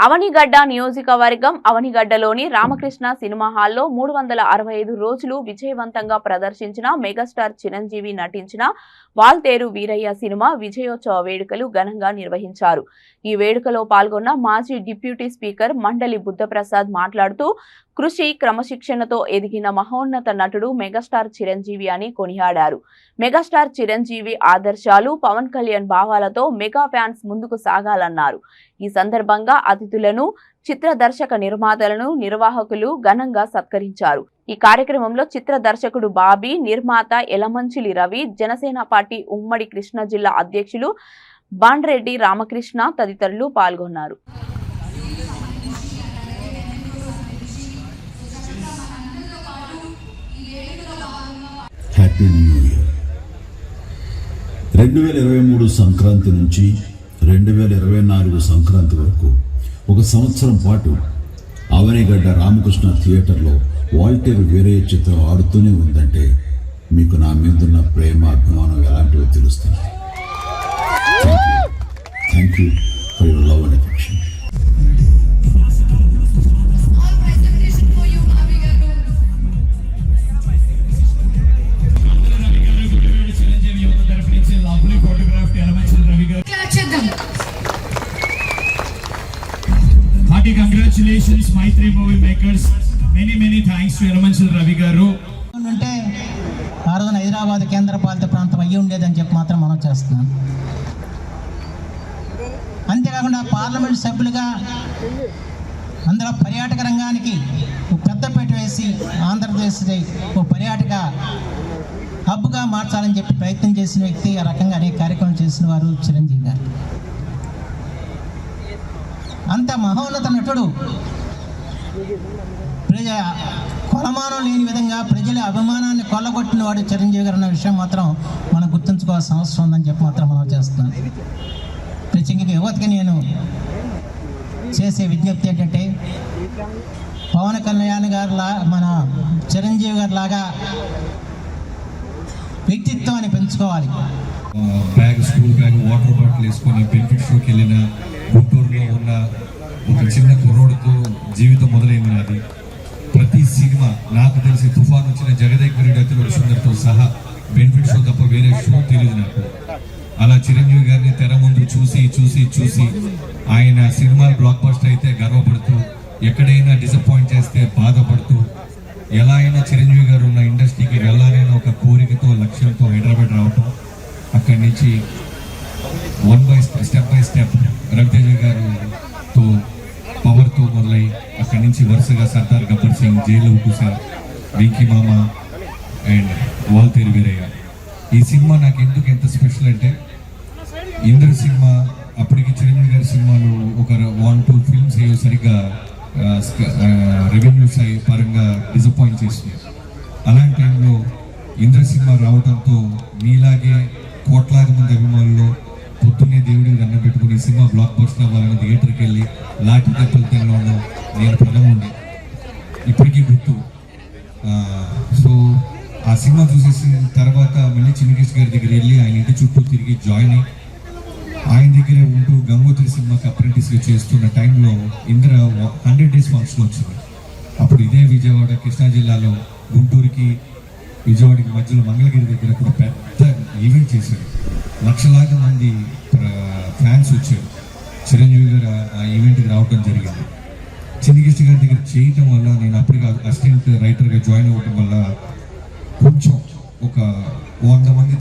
అవనిగడ్డ నియోజకవర్గం అవనిగడ్డలోని రామకృష్ణ సినిమా హాల్లో 365 రోజులు విజయవంతంగా ప్రదర్శించిన మెగాస్టార్ చిరంజీవి నటించిన వాల్తేరు వీరయ్య సినిమా విజయోత్సవ వేడుకలు ఘనంగా నిర్వహించారు. ఈ వేడుకలో పాల్గొన్న మాజీ డిప్యూటీ స్పీకర్ మండలి బుద్ధప్రసాద్ మాట్లాడుతూ కృషి క్రమశిక్షణతో ఎదిగిన మహోన్నత నటుడు మెగాస్టార్ చిరంజీవి అని కొనియాడారు. మెగాస్టార్ చిరంజీవి ఆదర్శాలు, పవన్ కళ్యాణ్ భావాలతో మెగా ఫ్యాన్స్ ముందుకు సాగాలన్నారు. ఈ సందర్భంగా అతిథులను, చిత్ర దర్శక నిర్మాతలను, నిర్వాహకులు ఘనంగా సత్కరించారు. ఈ కార్యక్రమంలో చిత్ర దర్శకుడు బాబీ, నిర్మాత ఎలమంచిలి రవి, జనసేన పార్టీ ఉమ్మడి కృష్ణా జిల్లా అధ్యక్షులు బాండ్రెడ్డి రామకృష్ణ తదితరులు పాల్గొన్నారు. Happy new year. 2023 సంక్రాంతి నుంచి 2024 సంక్రాంతి వరకు ఒక సంవత్సరం పాటు అవనిగడ్డ రామకృష్ణ థియేటర్లో వాల్టేరు వీరయ్య చిత్రం ఆడుతూనే ఉందంటే మీకు నా మీదున్న ప్రేమ, అభిమానం ఎలాంటివో తెలుస్తుంది. Thank you for your love and affection. Congratulations, Maitri movie makers. Many thanks to Yalamanchil Ravi garu. అంటే ఆ రోజున హైదరాబాద్ కేంద్ర పాలిత ప్రాంతం అయ్యి ఉండేదని చెప్పి మాత్రం మనం చేస్తున్నాం. అంతేకాకుండా పార్లమెంట్ సభ్యులుగా అందులో పర్యాటక రంగానికి పెద్దపీట వేసి ఆంధ్రప్రదేశ్ ఓ పర్యాటక హబ్గా మార్చాలని చెప్పి ప్రయత్నం చేసిన వ్యక్తి, ఆ రకంగా అనేక కార్యక్రమాలు చేసిన వారు చిరంజీవి గారు. అంత మహోన్నత నటుడు, కొలమానం లేని విధంగా ప్రజల అభిమానాన్ని కొల్లగొట్టిన వాడు చిరంజీవి గారు అన్న విషయం మాత్రం మనం గుర్తుంచుకోవాల్సిన అవసరం ఉందని చెప్పి మాత్రం మనం చేస్తున్నాం. ప్రత్యేకంగా యువతకి నేను చేసే విజ్ఞప్తి ఏంటంటే, పవన్ కళ్యాణ్ గారిలా మన చిరంజీవి గారి లాగా వ్యక్తిత్వాన్ని పెంచుకోవాలి. స్కూల్ బ్యాగ్, వాటర్ బాటిల్ వేసుకొని బెనిఫిట్ షోకి వెళ్ళిన గుంటూరులో ఉన్న ఒక చిన్న కుర్రోడుతో జీవితం మొదలైంది నాది. ప్రతి సినిమా నాకు తెలిసి తుఫాన్ వచ్చిన జగదేశ్వరుడు అతిలోక సుందర్తో సహా బెనిఫిట్ షో తప్ప వేరే షో తెలియదు నాకు. అలా చిరంజీవి గారిని తెర ముందు చూసి ఆయన సినిమా బ్లాక్ బస్టర్ అయితే గర్వపడుతూ, ఎక్కడైనా డిసప్పాయింట్ చేస్తే బాధపడుతూ, ఎలా అయినా చిరంజీవి గారు ఉన్న ఇండస్ట్రీకి వెళ్ళాలని ఒక కోరికతో, లక్ష్యంతో హైదరాబాద్ రావటం, అక్కడి నుంచి స్టెప్ బై స్టెప్ రవితేజ గారితో పవర్తో మొదలై అక్కడి నుంచి వరుసగా సర్దార్ గబ్బర్ సింగ్, జైలు ఉకుసా, వెంకీ మామ అండ్ వాల్తేరు వీరయ్య. ఈ సినిమా నాకు ఎందుకు ఎంత స్పెషల్ అంటే, ఇంద్ర సినిమా అప్పటికి చిరంజీవి గారి సినిమాలు ఒక 1-2 ఫిల్మ్స్ అయ్యో సరిగ్గా రెవెన్యూస్ పరంగా డిసప్పాయింట్ చేసింది. అలాంటి టైంలో ఇంద్ర సినిమా రావడంతో మీలాగే కోట్లాది మంది అభిమానులు పొద్దున్నే దేవుడికి దండం పెట్టుకుని సినిమా బ్లాక్ బస్టర్ అవ్వాలని థియేటర్కి వెళ్ళి లాఠీ దెబ్బలు తినడంలో నేను ప్రథముండి ఇప్పటికీ గుర్తు. సో ఆ సినిమా చూసేసిన తర్వాత మళ్ళీ చిన్నకేష్ గారి దగ్గర వెళ్ళి ఆయన ఇంటి చుట్టూ తిరిగి జాయిన్ అయ్యి ఆయన దగ్గరే ఉంటూ గంగోత్రి సినిమాకి అప్రెంటిస్గా చేస్తున్న టైంలో ఇంద్ర 100 days ఫంక్షన్ వచ్చింది. అప్పుడు ఇదే విజయవాడ, కృష్ణా జిల్లాలో గుంటూరుకి విజయవాడకి మధ్యలో మంగళగిరి దగ్గర కూడా పెద్ద ఈవెంట్ చేశారు. లక్షలాది మంది ఫ్యాన్స్ వచ్చారు. చిరంజీవి గారు ఆ ఈవెంట్కి రావడం జరిగింది. చిన్నకేష్ గారి దగ్గర చేయటం వల్ల, నేను అప్పటికి అసిస్టెంట్ రైటర్గా జాయిన్ అవ్వటం వల్ల కొంచెం ఒక 100 మంది